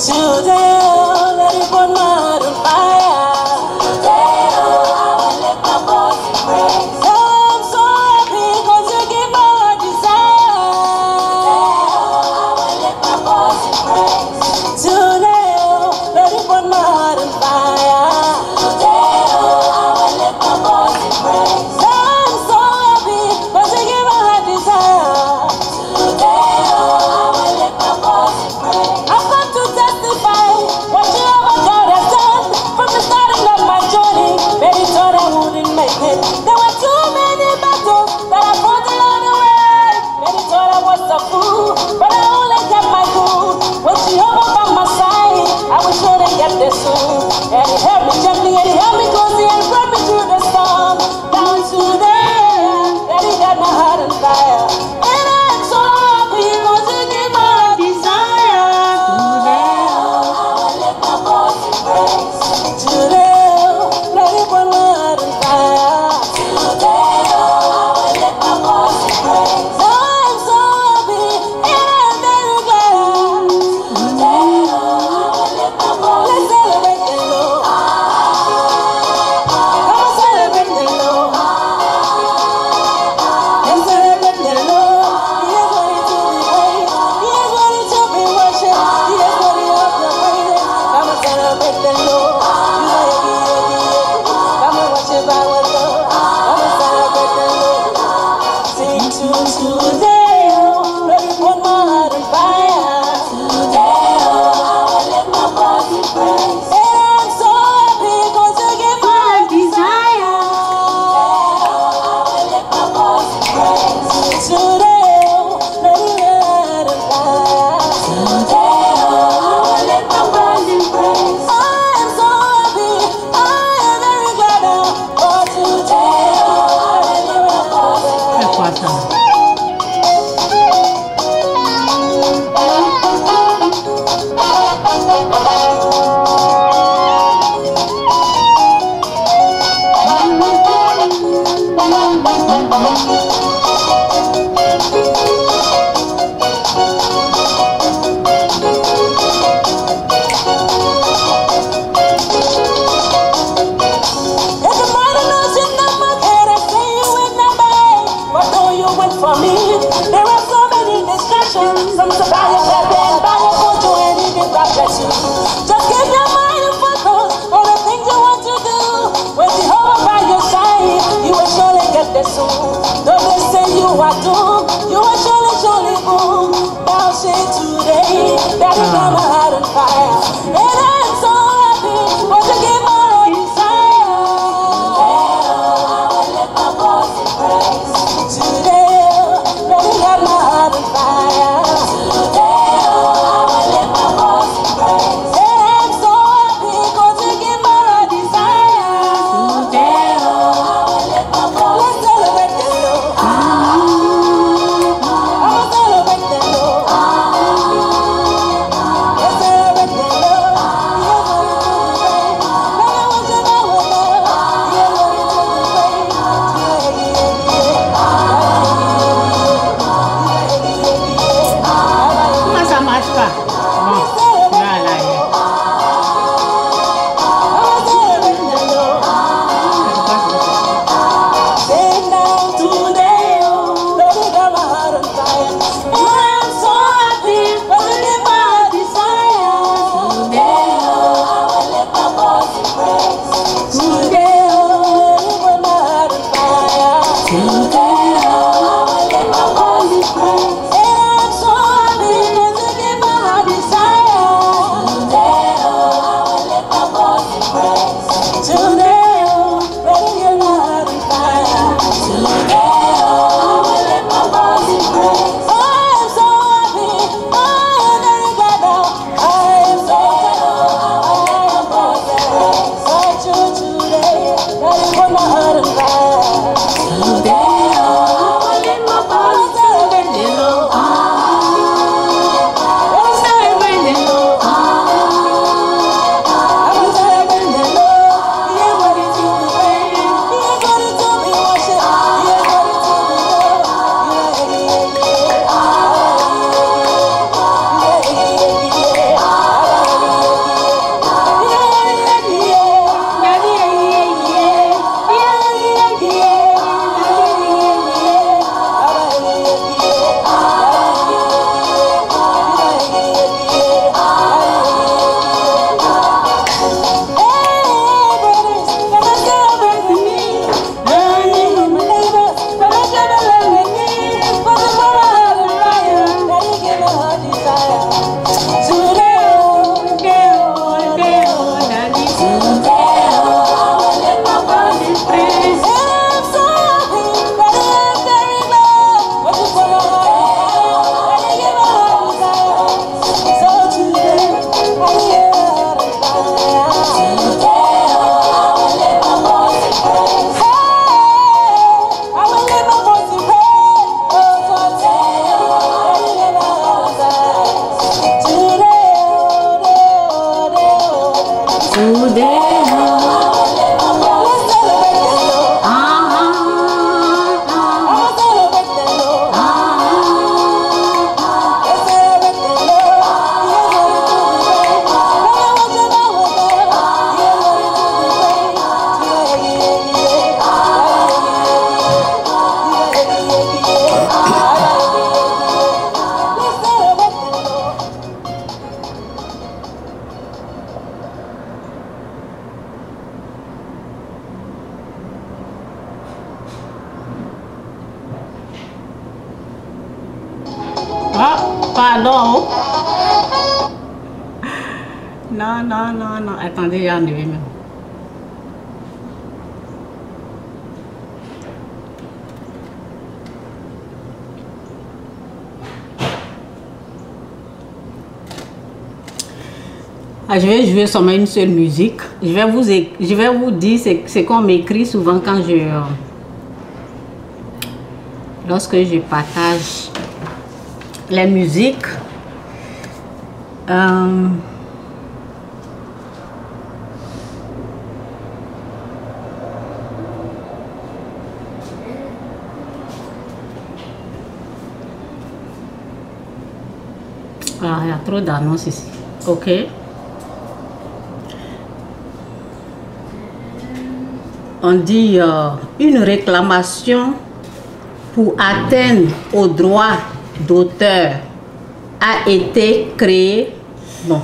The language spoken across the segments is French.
Today, oh, let it burn my heart on fire. Today, oh, I will lift my voice in praise. Oh, I'm so happy 'cause you give my heart desire. Today, oh, I will lift my voice in praise. Today, oh, let it burn my heart on fire. Today, oh, I will lift my voice in praise. Oh, I'm so happy 'cause you give my heart desire. Today, oh, I will lift my voice in praise. I've come to testify what you Pardon. Non, non, non, non. Attendez, j'ai enlevé même. Ah, je vais jouer seulement une seule musique. Je vais vous dire ce qu'on m'écrit souvent quand lorsque je partage les musiques. Ah, il y a trop d'annonces ici. Ok. On dit une réclamation pour atteindre au droit d'auteur a été créée. Bon,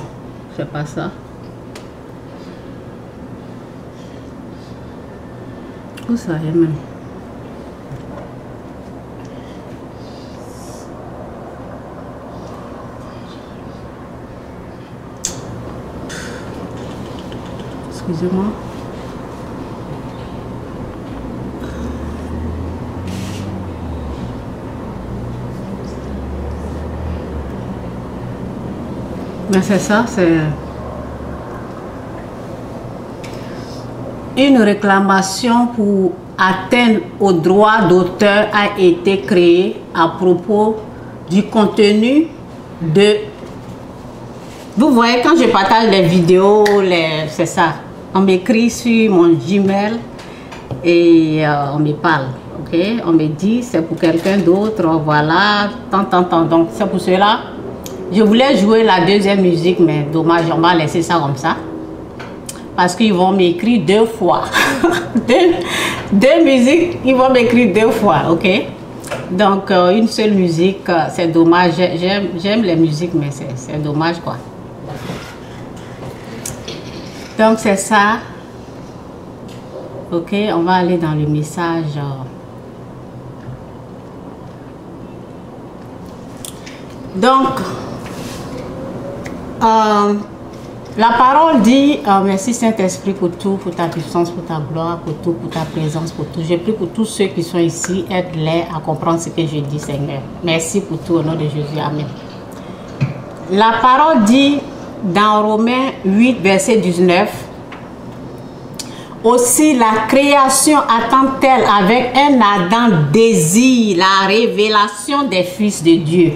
c'est pas ça. Où ça est même? Excusez-moi. Mais c'est ça, c'est une réclamation pour atteindre au droit d'auteur a été créée à propos du contenu de... Vous voyez, quand je partage les vidéos, c'est ça. On m'écrit sur mon Gmail et on me parle. Ok, on me dit c'est pour quelqu'un d'autre, voilà, tant. Donc c'est pour cela. Je voulais jouer la deuxième musique, mais dommage, on va laisser ça comme ça. Parce qu'ils vont m'écrire 2 fois. deux musiques, ils vont m'écrire 2 fois, ok? Donc, une seule musique, c'est dommage. J'aime les musiques, mais c'est dommage, quoi. Donc, c'est ça. Ok, on va aller dans le message. Donc, la parole dit, merci Saint-Esprit pour tout, pour ta puissance, pour ta gloire, pour tout, pour ta présence, pour tout. Je prie pour tous ceux qui sont ici, aide-les à comprendre ce que je dis, Seigneur. Merci pour tout, au nom de Jésus. Amen. La parole dit dans Romains 8, verset 19, aussi la création attend-elle avec un ardent désir la révélation des fils de Dieu.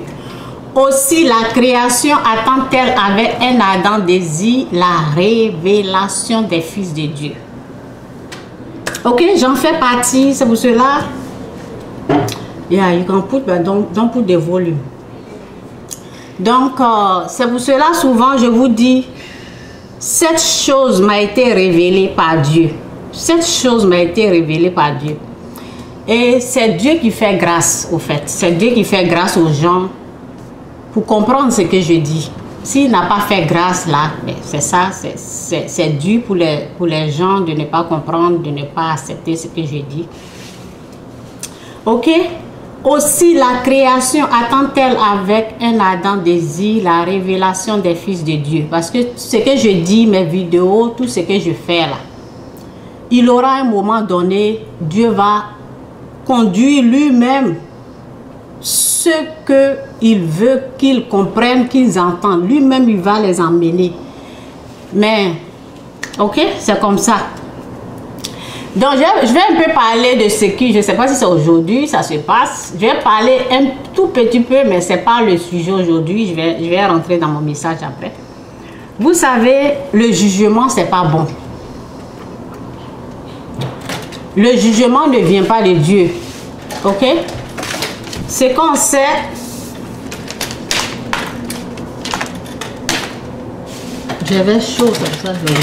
Aussi la création attend-elle avec un ardent désir la révélation des fils de Dieu. Ok, j'en fais partie, c'est pour cela. Yeah, you can put, don't put the volume. Donc, c'est pour cela souvent je vous dis, cette chose m'a été révélée par Dieu. Cette chose m'a été révélée par Dieu. Et c'est Dieu qui fait grâce, au fait. C'est Dieu qui fait grâce aux gens pour comprendre ce que je dis. S'il n'a pas fait grâce là, c'est ça, c'est dû pour les gens de ne pas comprendre, de ne pas accepter ce que je dis. Ok? Aussi la création attend-elle avec un ardent désir la révélation des fils de Dieu. Parce que ce que je dis, mes vidéos, tout ce que je fais là, il aura un moment donné, Dieu va conduire lui-même ce qu'il veut qu'ils comprennent, qu'ils entendent. Lui-même, il va les emmener. Mais, ok, c'est comme ça. Donc, je vais un peu parler de ce qui, je ne sais pas si c'est aujourd'hui, ça se passe. Je vais parler un tout petit peu, mais ce n'est pas le sujet aujourd'hui. Je vais rentrer dans mon message après. Vous savez, le jugement, ce n'est pas bon. Le jugement ne vient pas de Dieu. Ok? Ce qu'on sait, j'avais chaud comme ça, je vais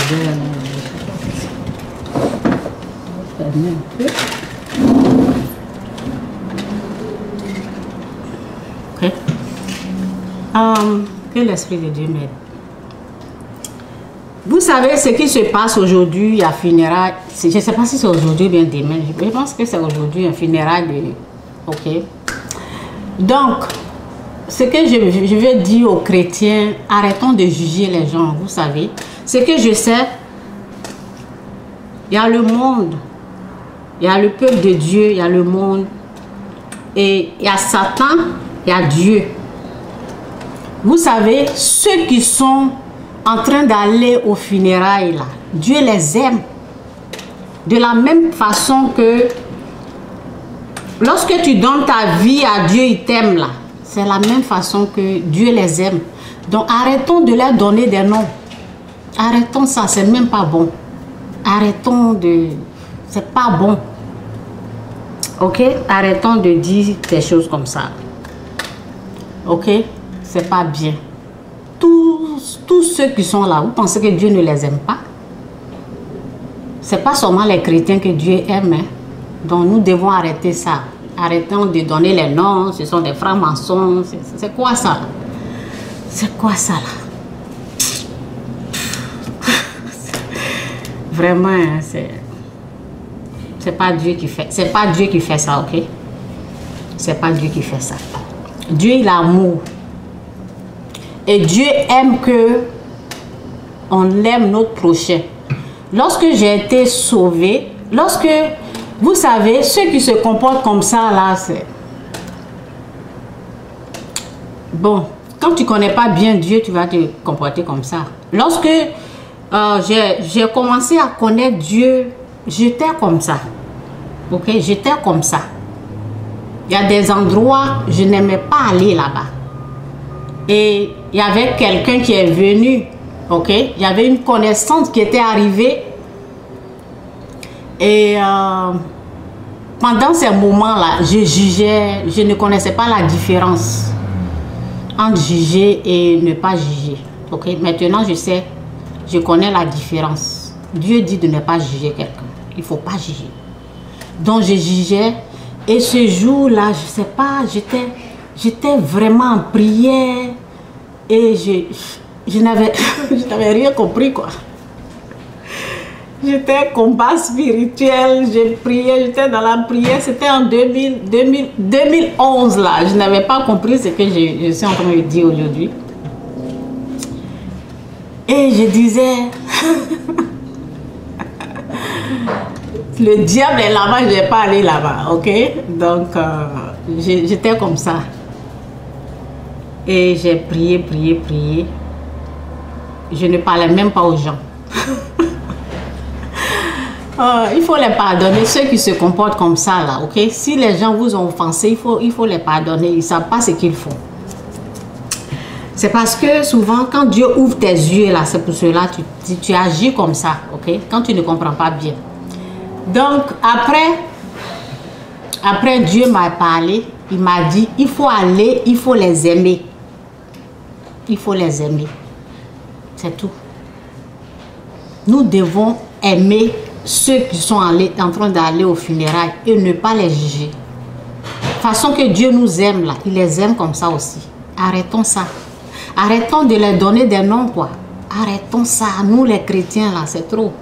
fermer un peu. Ok. Que l'Esprit de Dieu m'aide. Vous savez ce qui se passe aujourd'hui à funérailles. Je ne sais pas si c'est aujourd'hui ou bien demain. Je pense que c'est aujourd'hui un funérailles de... Ok. Donc, ce que je veux dire aux chrétiens, arrêtons de juger les gens, vous savez. Ce que je sais, il y a le monde, il y a le peuple de Dieu, il y a le monde, et il y a Satan, il y a Dieu. Vous savez, ceux qui sont en train d'aller aux funérailles, là, Dieu les aime. De la même façon que lorsque tu donnes ta vie à Dieu, il t'aime là. C'est la même façon que Dieu les aime. Donc arrêtons de leur donner des noms. Arrêtons ça, c'est même pas bon. Arrêtons de... C'est pas bon. Ok? Arrêtons de dire des choses comme ça. Ok? C'est pas bien. Tous ceux qui sont là, vous pensez que Dieu ne les aime pas? C'est pas seulement les chrétiens que Dieu aime. Hein? Donc nous devons arrêter ça. Arrêtons de donner les noms. Ce sont des francs-maçons. C'est quoi ça là? C'est quoi ça là? Vraiment, hein, c'est pas Dieu qui fait. C'est pas Dieu qui fait ça, ok? C'est pas Dieu qui fait ça. Dieu il a l'amour. Et Dieu aime que on aime notre prochain. Lorsque j'ai été sauvée, lorsque, vous savez, ceux qui se comportent comme ça, là, c'est... Bon, quand tu ne connais pas bien Dieu, tu vas te comporter comme ça. Lorsque j'ai commencé à connaître Dieu, j'étais comme ça. Ok, j'étais comme ça. Il y a des endroits, je n'aimais pas aller là-bas. Et il y avait quelqu'un qui est venu. Ok, il y avait une connaissance qui était arrivée et pendant ces moments-là, je jugeais, je ne connaissais pas la différence entre juger et ne pas juger. Ok, maintenant je sais, je connais la différence. Dieu dit de ne pas juger quelqu'un, il ne faut pas juger. Donc je jugeais et ce jour-là, je ne sais pas, j'étais vraiment en prière et je n'avais rien compris quoi. J'étais combat spirituel, je priais, j'étais dans la prière, c'était en 2011 là. Je n'avais pas compris ce que je suis en train de dire aujourd'hui. Et je disais, le diable est là-bas, je ne vais pas aller là-bas, ok? Donc j'étais comme ça. Et j'ai prié, prié, prié. Je ne parlais même pas aux gens. Il faut les pardonner, ceux qui se comportent comme ça là, ok? Si les gens vous ont offensé, il faut les pardonner, ils ne savent pas ce qu'ils font. C'est parce que souvent, quand Dieu ouvre tes yeux là, c'est pour cela que tu agis comme ça, ok? Quand tu ne comprends pas bien. Donc, après Dieu m'a parlé, il m'a dit, il faut aller, il faut les aimer. Il faut les aimer. C'est tout. Nous devons aimer ceux qui sont en train d'aller aux funérailles et ne pas les juger. De façon que Dieu nous aime là, il les aime comme ça aussi. Arrêtons ça. Arrêtons de leur donner des noms quoi. Arrêtons ça. Nous les chrétiens là, c'est trop.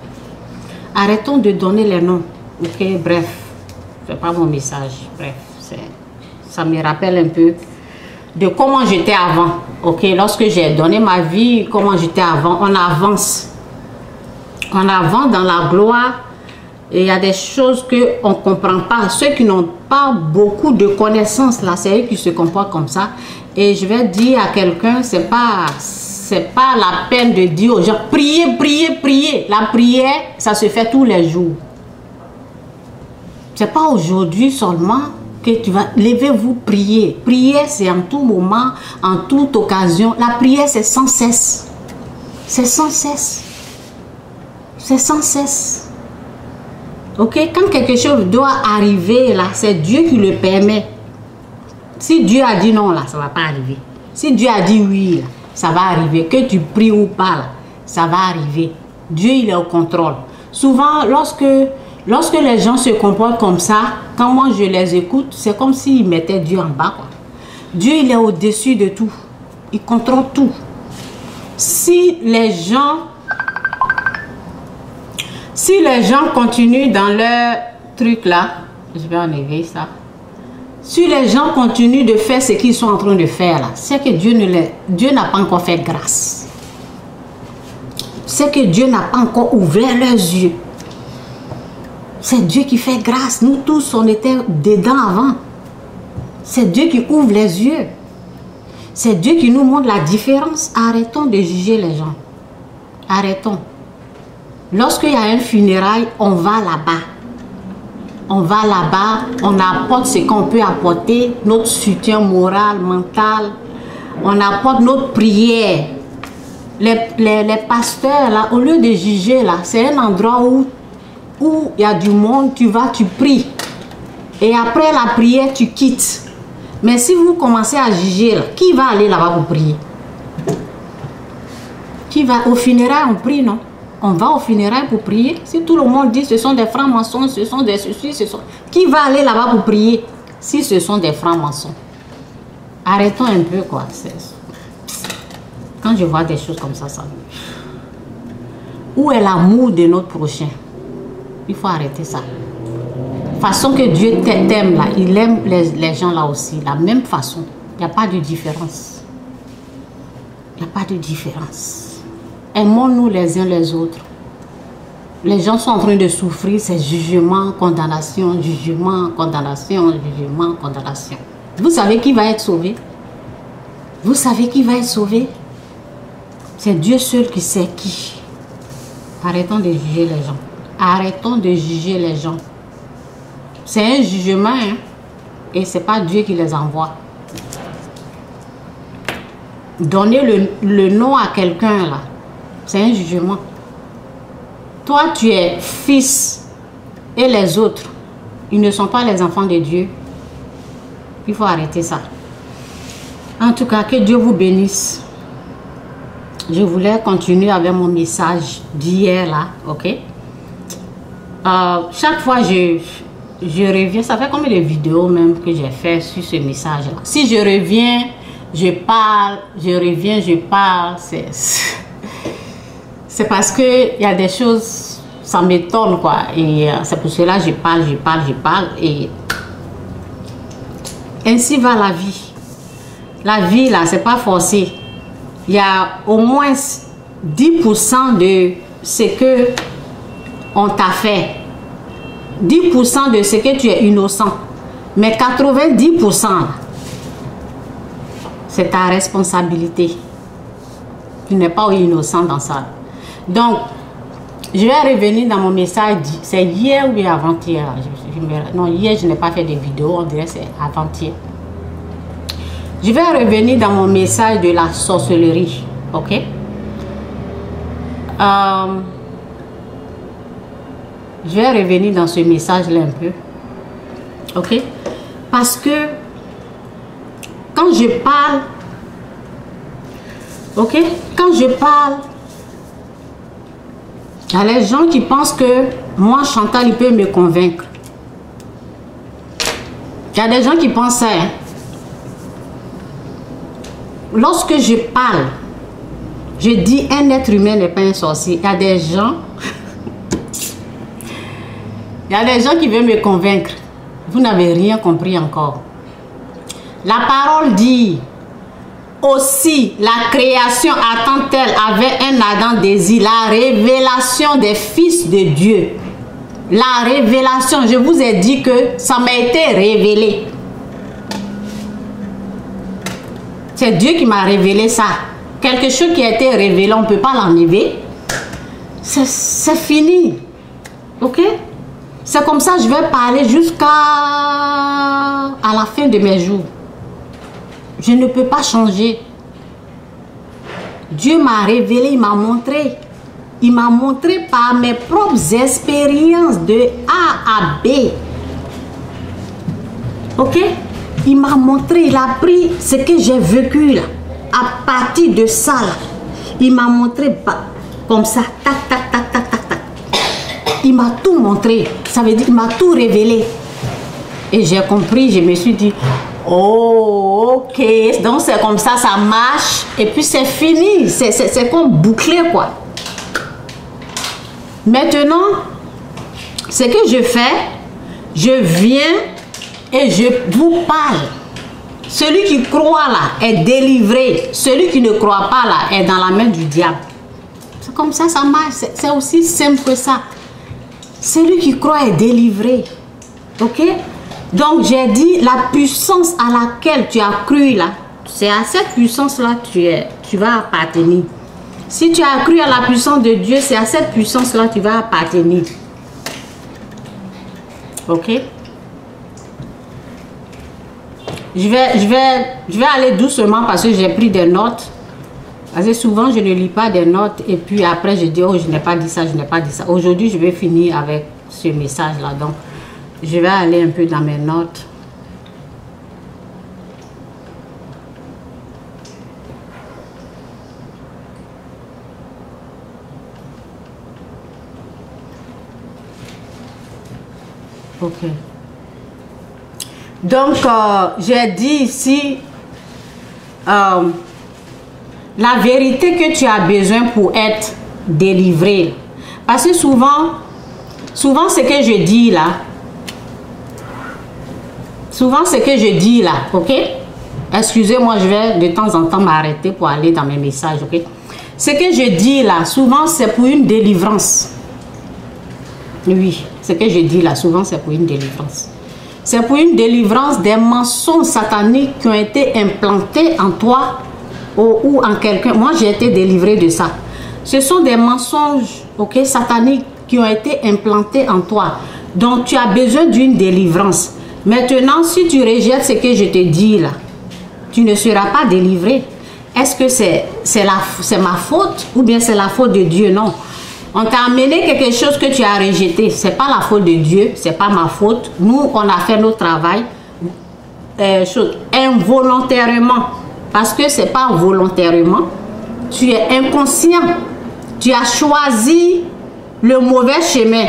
Arrêtons de donner les noms. Ok, bref. C'est pas mon message. Bref, ça me rappelle un peu de comment j'étais avant. Ok, lorsque j'ai donné ma vie, comment j'étais avant, on avance. On avance dans la gloire. Et il y a des choses qu'on ne comprend pas. Ceux qui n'ont pas beaucoup de connaissances, là, c'est eux qui se comportent comme ça. Et je vais dire à quelqu'un, c'est pas la peine de dire aux gens, priez, priez, priez. La prière, ça se fait tous les jours. C'est pas aujourd'hui seulement que tu vas, levez-vous, prier. Prier, c'est en tout moment, en toute occasion. La prière, c'est sans cesse. C'est sans cesse. C'est sans cesse. Ok, quand quelque chose doit arriver, là, c'est Dieu qui le permet. Si Dieu a dit non, là, ça ne va pas arriver. Si Dieu a dit oui, là, ça va arriver. Que tu pries ou pas, là, ça va arriver. Dieu, il est au contrôle. Souvent, lorsque les gens se comportent comme ça, quand moi je les écoute, c'est comme s'ils mettaient Dieu en bas, quoi. Dieu, il est au-dessus de tout. Il contrôle tout. Si les gens continuent dans leur truc là, je vais enlever ça. Si les gens continuent de faire ce qu'ils sont en train de faire là, c'est que Dieu n'a pas encore fait grâce. C'est que Dieu n'a pas encore ouvert leurs yeux. C'est Dieu qui fait grâce. Nous tous, on était dedans avant. C'est Dieu qui ouvre les yeux. C'est Dieu qui nous montre la différence. Arrêtons de juger les gens. Arrêtons. Lorsqu'il y a un funérail, on va là-bas. On va là-bas, on apporte ce qu'on peut apporter, notre soutien moral, mental. On apporte notre prière. Les pasteurs, là, au lieu de juger, là, c'est un endroit où il y a du monde, tu vas, tu pries. Et après la prière, tu quittes. Mais si vous commencez à juger, là, qui va aller là-bas pour prier? Qui va au funérail, on prie, non? On va au funérail pour prier. Si tout le monde dit ce sont des francs-maçons, ce sont des ceci, ce sont... Qui va aller là-bas pour prier si ce sont des francs-maçons? Arrêtons un peu, quoi. Quand je vois des choses comme ça, ça... Où est l'amour de notre prochain? Il faut arrêter ça. Façon que Dieu t'aime là, il aime les gens là aussi, la même façon. Il n'y a pas de différence. Il n'y a pas de différence. Aimons-nous les uns les autres. Les gens sont en train de souffrir, c'est jugement, condamnation, jugement, condamnation, jugement, condamnation. Vous savez qui va être sauvé? Vous savez qui va être sauvé? C'est Dieu seul qui sait qui. Arrêtons de juger les gens. Arrêtons de juger les gens. C'est un jugement, hein? Et ce n'est pas Dieu qui les envoie. Donner le nom à quelqu'un, là, c'est un jugement. Toi, tu es fils et les autres, ils ne sont pas les enfants de Dieu. Il faut arrêter ça. En tout cas, que Dieu vous bénisse. Je voulais continuer avec mon message d'hier, là, ok? Chaque fois, je reviens, ça fait combien de vidéos même que j'ai fait sur ce message-là. Si je reviens, je parle, je reviens, je parle, c'est parce que il y a des choses, ça m'étonne, quoi. Et c'est pour cela que je parle. Et ainsi va la vie. La vie, là, c'est pas forcé. Il y a au moins 10% de ce que on t'a fait. 10% de ce que tu es innocent. Mais 90%, c'est ta responsabilité. Tu n'es pas innocent dans ça. Donc, je vais revenir dans mon message. C'est hier ou avant-hier? Non, hier, je n'ai pas fait de vidéo. On dirait que c'est avant-hier. Je vais revenir dans mon message de la sorcellerie. Ok? Je vais revenir dans ce message-là un peu. Ok? Parce que quand je parle, ok? Quand je parle, il y a les gens qui pensent que moi, Chantal, il peut me convaincre. Il y a des gens qui pensent ça. Hein? Lorsque je parle, je dis un être humain n'est pas un sorcier. Il y a des gens... Il y a des gens qui veulent me convaincre. Vous n'avez rien compris encore. La parole dit aussi, la création attend-elle avec un ardent désir la révélation des fils de Dieu. La révélation, je vous ai dit que ça m'a été révélé. C'est Dieu qui m'a révélé ça. Quelque chose qui a été révélé, on ne peut pas l'enlever. C'est fini. Ok? C'est comme ça que je vais parler jusqu'à la fin de mes jours. Je ne peux pas changer. Dieu m'a révélé, il m'a montré. Il m'a montré par mes propres expériences de A à B. Ok? Il m'a montré, il a pris ce que j'ai vécu là. À partir de ça là, il m'a montré comme ça, tac, tac, tac, tac, tac, tac. Il m'a tout montré. Ça veut dire qu'il m'a tout révélé. Et j'ai compris, je me suis dit, oh, ok. Donc c'est comme ça, ça marche. Et puis c'est fini. C'est comme bouclé, quoi. Maintenant, ce que je fais, je viens Et je vous parle. Celui qui croit là est délivré. Celui qui ne croit pas là est dans la main du diable. C'est comme ça, ça marche. C'est aussi simple que ça. Celui qui croit est délivré. Ok? Donc j'ai dit la puissance à laquelle tu as cru là, c'est à cette puissance là tu vas appartenir. Si tu as cru à la puissance de Dieu, c'est à cette puissance là tu vas appartenir. Ok? Je vais aller doucement parce que j'ai pris des notes. Parce que souvent je ne lis pas des notes et puis après je dis oh je n'ai pas dit ça, je n'ai pas dit ça. Aujourd'hui je vais finir avec ce message là. Donc je vais aller un peu dans mes notes. Ok. Donc, j'ai dit ici, la vérité que tu as besoin pour être délivré. Parce que souvent ce que je dis là, ok? Excusez-moi, je vais de temps en temps m'arrêter pour aller dans mes messages, ok? Ce que je dis là, souvent c'est pour une délivrance. Oui, ce que je dis là, souvent c'est pour une délivrance. C'est pour une délivrance des mensonges sataniques qui ont été implantés en toi ou en quelqu'un. Moi, j'ai été délivré de ça. Ce sont des mensonges, ok, sataniques qui ont été implantés en toi. Donc, tu as besoin d'une délivrance. Maintenant, si tu rejettes ce que je te dis là, tu ne seras pas délivré. Est-ce que c'est ma faute ou bien c'est la faute de Dieu? Non. On t'a amené quelque chose que tu as rejeté. Ce n'est pas la faute de Dieu, ce n'est pas ma faute. Nous, on a fait notre travail involontairement. Parce que ce n'est pas volontairement. Tu es inconscient. Tu as choisi le mauvais chemin.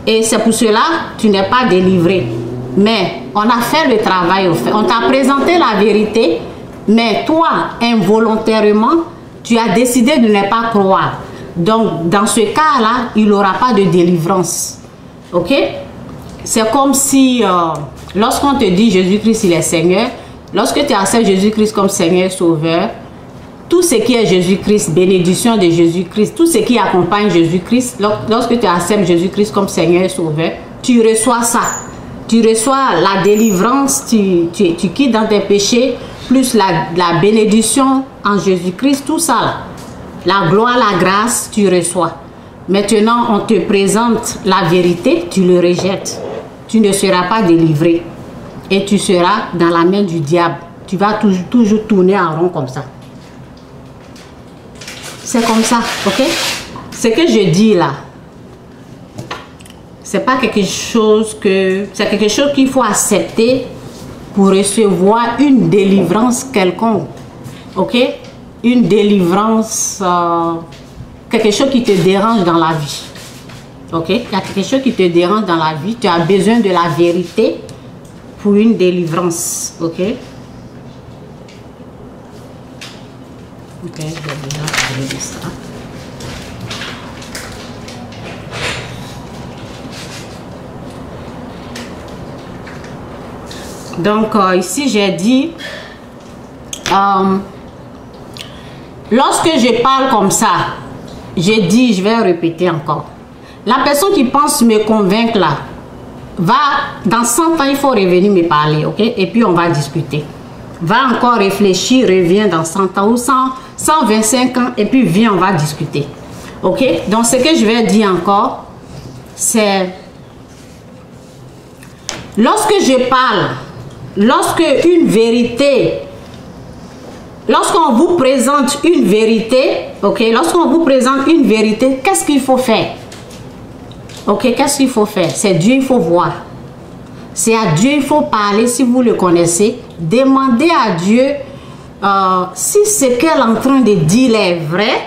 Et c'est pour cela que tu n'es pas délivré. Mais on a fait le travail. On t'a présenté la vérité. Mais toi, involontairement, tu as décidé de ne pas croire. Donc, dans ce cas-là, il n'y aura pas de délivrance. Ok? C'est comme si, lorsqu'on te dit Jésus-Christ, il est Seigneur, lorsque tu acceptes Jésus-Christ comme Seigneur et Sauveur, tout ce qui est Jésus-Christ, bénédiction de Jésus-Christ, tout ce qui accompagne Jésus-Christ, lorsque tu acceptes Jésus-Christ comme Seigneur et Sauveur, tu reçois ça. Tu reçois la délivrance, tu quittes dans tes péchés, plus la bénédiction en Jésus-Christ, tout ça là. La gloire, la grâce, tu reçois. Maintenant, on te présente la vérité, tu le rejettes. Tu ne seras pas délivré. Et tu seras dans la main du diable. Tu vas toujours tourner en rond comme ça. C'est comme ça, ok? Ce que je dis là, c'est pas quelque chose que... C'est quelque chose qu'il faut accepter pour recevoir une délivrance quelconque. Ok? Une délivrance, quelque chose qui te dérange dans la vie. Ok? Il y a quelque chose qui te dérange dans la vie. Tu as besoin de la vérité pour une délivrance. Ok? Ok, je vais déjà parler de ça. Donc, ici, j'ai dit... lorsque je parle comme ça, je dis, je vais répéter encore. La personne qui pense me convaincre là, va, dans 100 ans, il faut revenir me parler, ok? Et puis on va discuter. Va encore réfléchir, reviens dans 100 ans ou 125 ans, et puis viens, on va discuter. Ok? Donc ce que je vais dire encore, c'est... Lorsque je parle, lorsque une vérité... Lorsqu'on vous présente une vérité, ok, lorsqu'on vous présente une vérité, qu'est-ce qu'il faut faire? Ok, qu'est-ce qu'il faut faire? C'est Dieu, il faut voir. C'est à Dieu, il faut parler si vous le connaissez. Demandez à Dieu si ce qu'elle est en train de dire est vrai.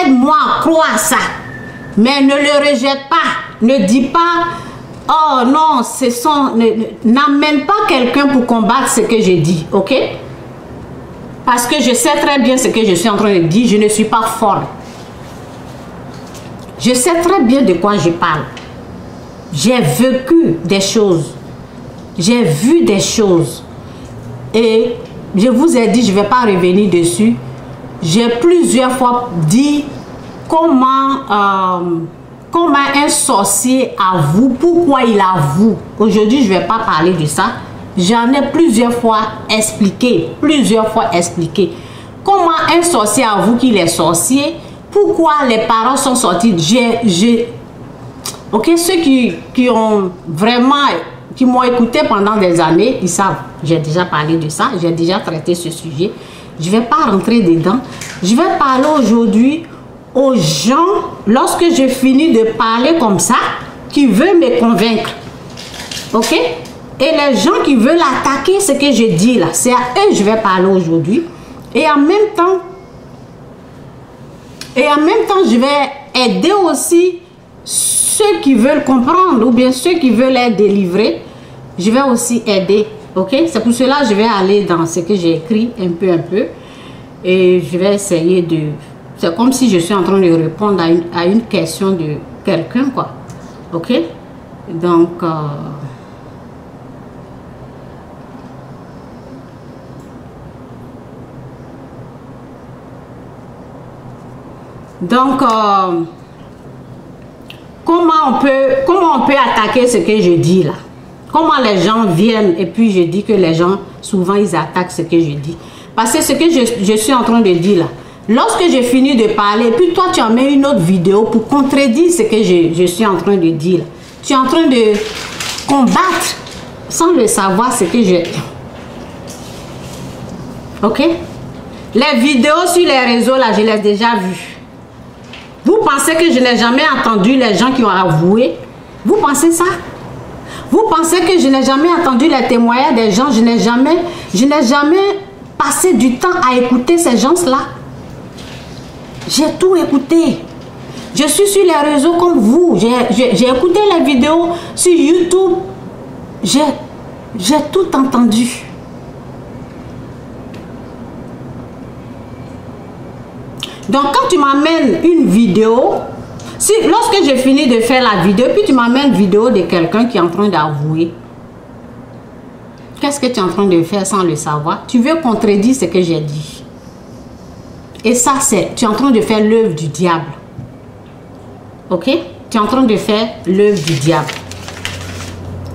Aide-moi à croire ça. Mais ne le rejette pas. Ne dis pas, oh non, n'amène pas quelqu'un pour combattre ce que je dis, ok? Parce que je sais très bien ce que je suis en train de dire. Je ne suis pas folle. Je sais très bien de quoi je parle. J'ai vécu des choses. J'ai vu des choses. Et je vous ai dit, je ne vais pas revenir dessus. J'ai plusieurs fois dit comment un sorcier avoue, pourquoi il avoue. Aujourd'hui, je ne vais pas parler de ça. J'en ai plusieurs fois expliqué. Comment un sorcier avoue qu'il est sorcier, pourquoi les parents sont sortis. Ok, ceux qui ont vraiment, qui m'ont écouté pendant des années, ils savent. J'ai déjà parlé de ça, j'ai déjà traité ce sujet. Je ne vais pas rentrer dedans. Je vais parler aujourd'hui aux gens, lorsque je finis de parler comme ça, qui veulent me convaincre. Ok? Et les gens qui veulent attaquer ce que je dis là, c'est à eux que je vais parler aujourd'hui. Et en même temps, je vais aider aussi ceux qui veulent comprendre ou bien ceux qui veulent être délivrés. Je vais aussi aider. Ok? C'est pour cela que je vais aller dans ce que j'ai écrit un peu. Et je vais essayer de... C'est comme si je suis en train de répondre à une question de quelqu'un, quoi. Ok? Donc, comment on peut attaquer ce que je dis là? Comment les gens viennent et puis je dis que les gens, souvent, ils attaquent ce que je dis. Parce que ce que je suis en train de dire là, lorsque j'ai fini de parler, puis toi, tu en mets une autre vidéo pour contredire ce que je suis en train de dire là. Tu es en train de combattre sans le savoir ce que je... Ok? Les vidéos sur les réseaux là, je les ai déjà vues. Vous pensez que je n'ai jamais entendu les gens qui ont avoué? Vous pensez ça? Vous pensez que je n'ai jamais entendu les témoignages des gens? Je n'ai jamais passé du temps à écouter ces gens-là. J'ai tout écouté. Je suis sur les réseaux comme vous. J'ai écouté les vidéos sur YouTube. J'ai tout entendu. Donc, quand tu m'amènes une vidéo, lorsque j'ai fini de faire la vidéo, puis tu m'amènes une vidéo de quelqu'un qui est en train d'avouer, qu'est-ce que tu es en train de faire sans le savoir? Tu veux contredire ce que j'ai dit. Et ça, tu es en train de faire l'œuvre du diable. Ok? Tu es en train de faire l'œuvre du diable.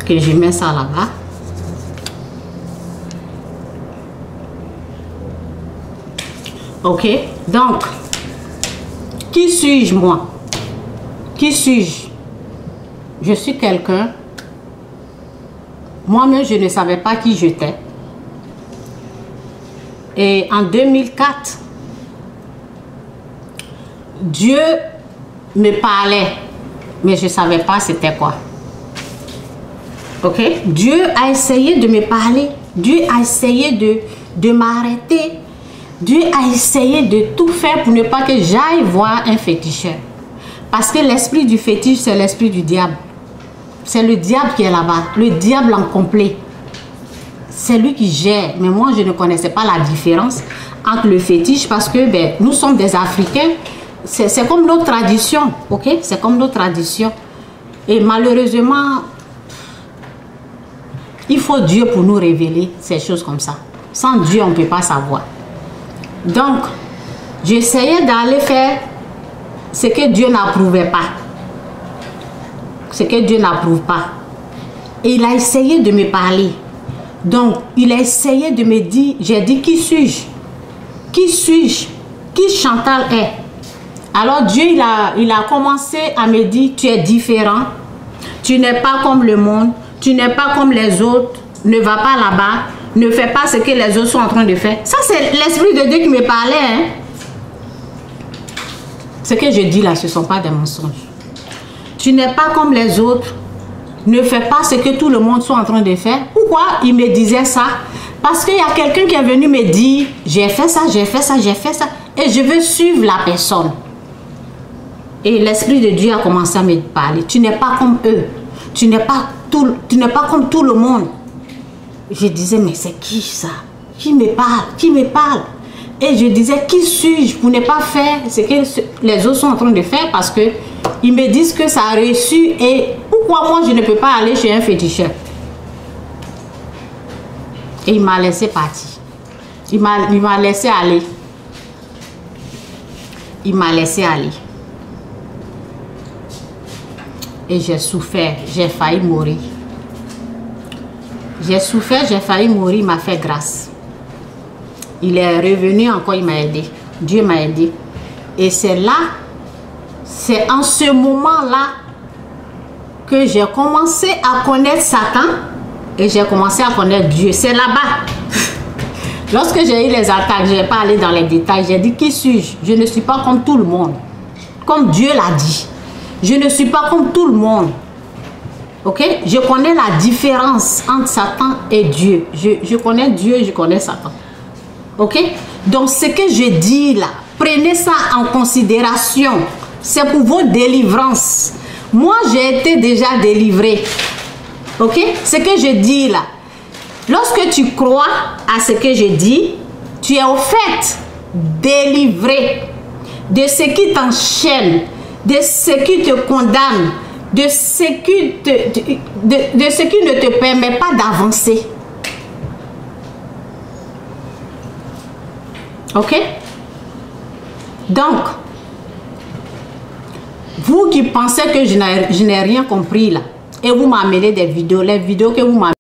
Ok, je mets ça là-bas. Ok? Donc, qui suis-je moi? Qui suis-je? Je suis quelqu'un. Moi-même, je ne savais pas qui j'étais. Et en 2004, Dieu me parlait, mais je ne savais pas c'était quoi. Ok? Dieu a essayé de me parler. Dieu a essayé de m'arrêter. Dieu a essayé de tout faire pour ne pas que j'aille voir un féticheur. Parce que l'esprit du fétiche, c'est l'esprit du diable. C'est le diable qui est là-bas. Le diable en complet. C'est lui qui gère. Mais moi, je ne connaissais pas la différence entre le fétiche parce que nous sommes des Africains. C'est comme nos traditions. Ok? C'est comme nos traditions. Et malheureusement, il faut Dieu pour nous révéler ces choses comme ça. Sans Dieu, on ne peut pas savoir. Donc, j'essayais d'aller faire ce que Dieu n'approuvait pas. Ce que Dieu n'approuve pas. Et il a essayé de me parler. Donc, il a essayé de me dire, j'ai dit, qui suis-je? Qui suis-je? Qui Chantal est? Alors Dieu, il a commencé à me dire, tu es différent. Tu n'es pas comme le monde. Tu n'es pas comme les autres. Ne va pas là-bas. Ne fais pas ce que les autres sont en train de faire. Ça, c'est l'Esprit de Dieu qui me parlait. Hein? Ce que je dis là, ce ne sont pas des mensonges. Tu n'es pas comme les autres. Ne fais pas ce que tout le monde sont en train de faire. Pourquoi il me disait ça? Parce qu'il y a quelqu'un qui est venu me dire, j'ai fait ça, j'ai fait ça, j'ai fait ça. Et je veux suivre la personne. Et l'Esprit de Dieu a commencé à me parler. Tu n'es pas comme eux. Tu n'es pas comme tout le monde. Je disais, mais c'est qui ça? Qui me parle? Qui me parle? Et je disais, qui suis-je pour ne pas faire ce que les autres sont en train de faire? Parce que ils me disent que ça a reçu. Et pourquoi moi, je ne peux pas aller chez un féticheur? Et il m'a laissé partir. Il m'a laissé aller. Il m'a laissé aller. Et j'ai souffert. J'ai failli mourir. J'ai souffert, j'ai failli mourir. Il m'a fait grâce. Il est revenu encore, il m'a aidé. Dieu m'a aidé. Et c'est là, c'est en ce moment-là que j'ai commencé à connaître Satan et j'ai commencé à connaître Dieu. C'est là-bas. Lorsque j'ai eu les attaques, je n'ai pas allé dans les détails. J'ai dit, qui suis-je? Je ne suis pas comme tout le monde. Comme Dieu l'a dit. Je ne suis pas comme tout le monde. Ok? Je connais la différence entre Satan et Dieu. Je connais Dieu et je connais Satan. Ok? Donc, ce que je dis là, prenez ça en considération. C'est pour vos délivrances. Moi, j'ai été déjà délivré. Ok? Ce que je dis là, lorsque tu crois à ce que je dis, tu es au fait délivré de ce qui t'enchaîne, de ce qui te condamne, de ce qui ne te permet pas d'avancer. Ok? Donc, vous qui pensez que je n'ai rien compris là, et vous m'amenez des vidéos, les vidéos que vous m'amenez,